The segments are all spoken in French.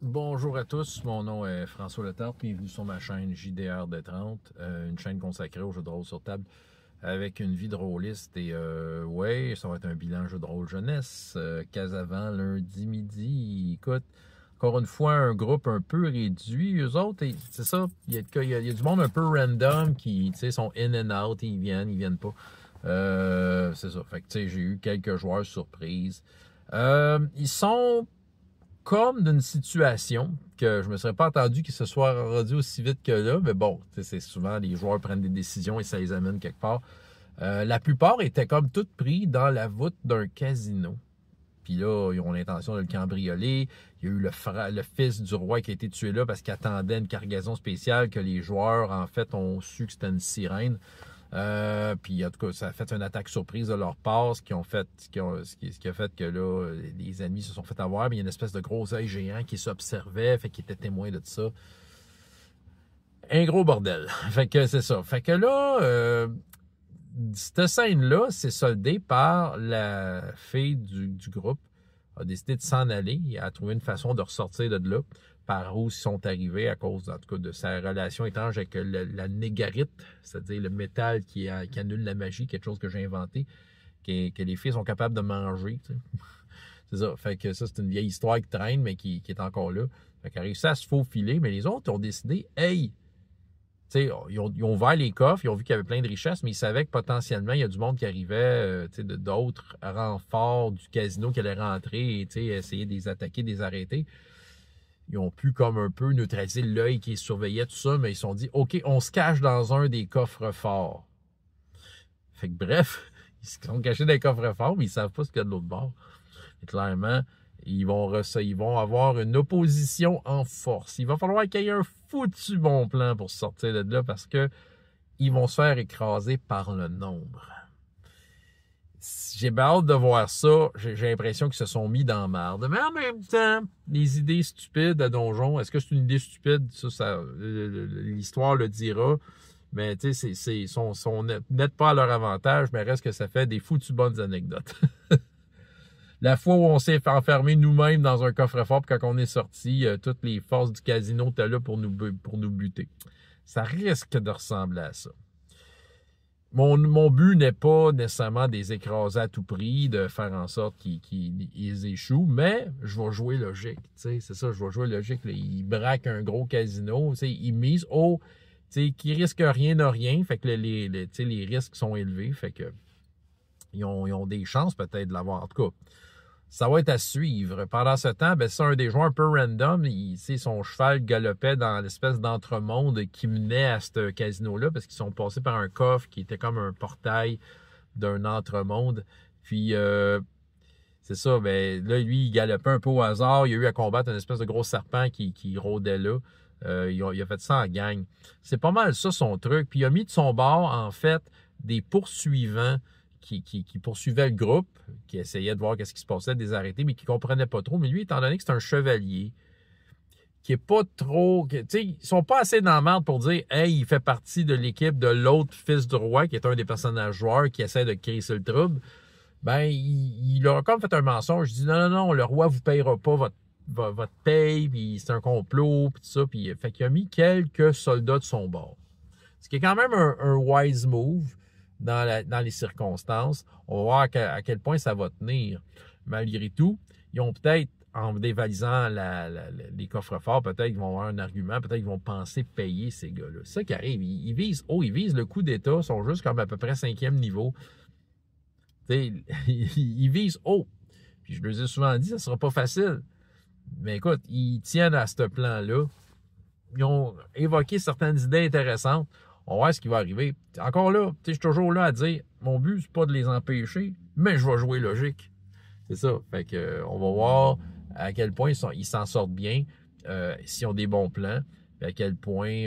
Bonjour à tous, mon nom est François Letarte, bienvenue sur ma chaîne JDR D30, une chaîne consacrée aux jeux de rôle sur table avec une vie de rôliste et ouais, ça va être un bilan jeu de rôle jeunesse, Casavant, lundi midi, écoute, encore une fois un groupe un peu réduit, eux autres, c'est ça, il y a du monde un peu random qui, tu sais, sont in and out, ils viennent pas, c'est ça, fait que tu sais, j'ai eu quelques joueurs surprises, ils sont comme d'une situation que je me serais pas attendu qu'il se soit rendu aussi vite que là, mais bon, c'est souvent les joueurs prennent des décisions et ça les amène quelque part. La plupart étaient comme toutes pris dans la voûte d'un casino. Puis là, ils ont l'intention de le cambrioler. Il y a eu le fils du roi qui a été tué là parce qu'il attendait une cargaison spéciale que les joueurs, en fait, ont su que c'était une sirène. Puis en tout cas, ça a fait une attaque surprise de leur part, ce qui a fait que là, les ennemis se sont fait avoir, mais il y a une espèce de gros œil géant qui s'observait, fait qu'ils étaient témoins de ça. Un gros bordel. Fait que c'est ça. Fait que là, cette scène-là s'est soldée par la fille du groupe a décidé de s'en aller et a trouvé une façon de ressortir de là, par où ils sont arrivés à cause, en tout cas, de sa relation étrange avec la négarite, c'est-à-dire le métal qui annule la magie, quelque chose que j'ai inventé, que les filles sont capables de manger. Tu sais. C'est ça. Fait que ça, c'est une vieille histoire qui traîne, mais qui est encore là. Fait qu'elle a réussi à se faufiler, mais les autres ont décidé, hey, t'sais, ils ont ouvert les coffres, ils ont vu qu'il y avait plein de richesses, mais ils savaient que potentiellement, il y a du monde qui arrivait, d'autres renforts du casino qui allaient rentrer et essayer de les attaquer, de les arrêter. Ils ont pu comme un peu neutraliser l'œil qui surveillait tout ça, mais ils se sont dit, OK, on se cache dans un des coffres forts. Fait que bref, ils se sont cachés dans les coffres forts, mais ils savent pas ce qu'il y a de l'autre bord. Et clairement, ils vont avoir une opposition en force. Il va falloir qu'il y ait un foutu bon plan pour sortir de là parce que ils vont se faire écraser par le nombre. J'ai bien hâte de voir ça. J'ai l'impression qu'ils se sont mis dans marde. Mais en même temps, les idées stupides à Donjon, est-ce que c'est une idée stupide? Ça l'histoire le dira. Mais tu sais, sont net pas à leur avantage, mais reste que ça fait des foutues bonnes anecdotes. La fois où on s'est enfermé nous-mêmes dans un coffre-fort, puis quand on est sorti, toutes les forces du casino étaient là pour nous buter. Ça risque de ressembler à ça. Mon but n'est pas nécessairement de les écraser à tout prix, de faire en sorte qu'ils échouent, mais je vais jouer logique. C'est ça, je vais jouer logique. Là. Ils braquent un gros casino, ils misent qui risque rien n'a rien, fait que les risques sont élevés, fait que ils ont des chances peut-être de l'avoir. En tout cas, ça va être à suivre. Pendant ce temps, ben, c'est un des joueurs un peu random. Son cheval galopait dans l'espèce d'entremonde qui menait à ce casino-là parce qu'ils sont passés par un coffre qui était comme un portail d'un entremonde. Puis, c'est ça, ben, là, lui, il galopait un peu au hasard. Il a eu à combattre une espèce de gros serpent qui rôdait là. Il a fait ça en gang. C'est pas mal ça, son truc. Puis, il a mis de son bord, en fait, des poursuivants qui poursuivait le groupe, qui essayait de voir qu'est-ce qui se passait, de les arrêter, mais qui ne comprenait pas trop. Mais lui, étant donné que c'est un chevalier, qui est pas trop... Tu sais, ils sont pas assez dans la merde pour dire « Hey, il fait partie de l'équipe de l'autre fils du roi, qui est un des personnages joueurs, qui essaie de créer sur le trouble. » Ben, il leur a comme fait un mensonge. Je dis « Non, le roi vous payera pas votre paye, puis c'est un complot, puis tout ça. » Puis, fait qu'il a mis quelques soldats de son bord. Ce qui est quand même un wise move dans les circonstances. On va voir à quel point ça va tenir. Malgré tout, ils ont peut-être, en dévalisant les coffres-forts, peut-être qu'ils vont avoir un argument, peut-être qu'ils vont penser payer ces gars-là. C'est ça qui arrive. Ils visent haut, ils visent le coup d'État, ils sont juste comme à peu près 5e niveau. Ils visent haut. Puis je leur ai souvent dit, ça ne sera pas facile. Mais écoute, ils tiennent à ce plan-là. Ils ont évoqué certaines idées intéressantes. On va voir ce qui va arriver. Encore là, je suis toujours là à dire, mon but, c'est pas de les empêcher, mais je vais jouer logique. C'est ça. Fait que, on va voir à quel point ils s'en sortent bien, s'ils ont des bons plans, et à quel point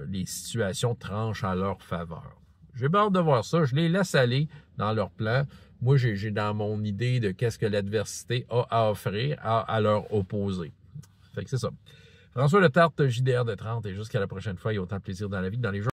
les situations tranchent à leur faveur. J'ai hâte de voir ça. Je les laisse aller dans leur plan. Moi, j'ai dans mon idée de qu'est-ce que l'adversité a à offrir, à leur opposer. Fait que c'est ça. François Letarte, JDR de 30, et jusqu'à la prochaine fois, il y a autant de plaisir dans la vie que dans les jeux.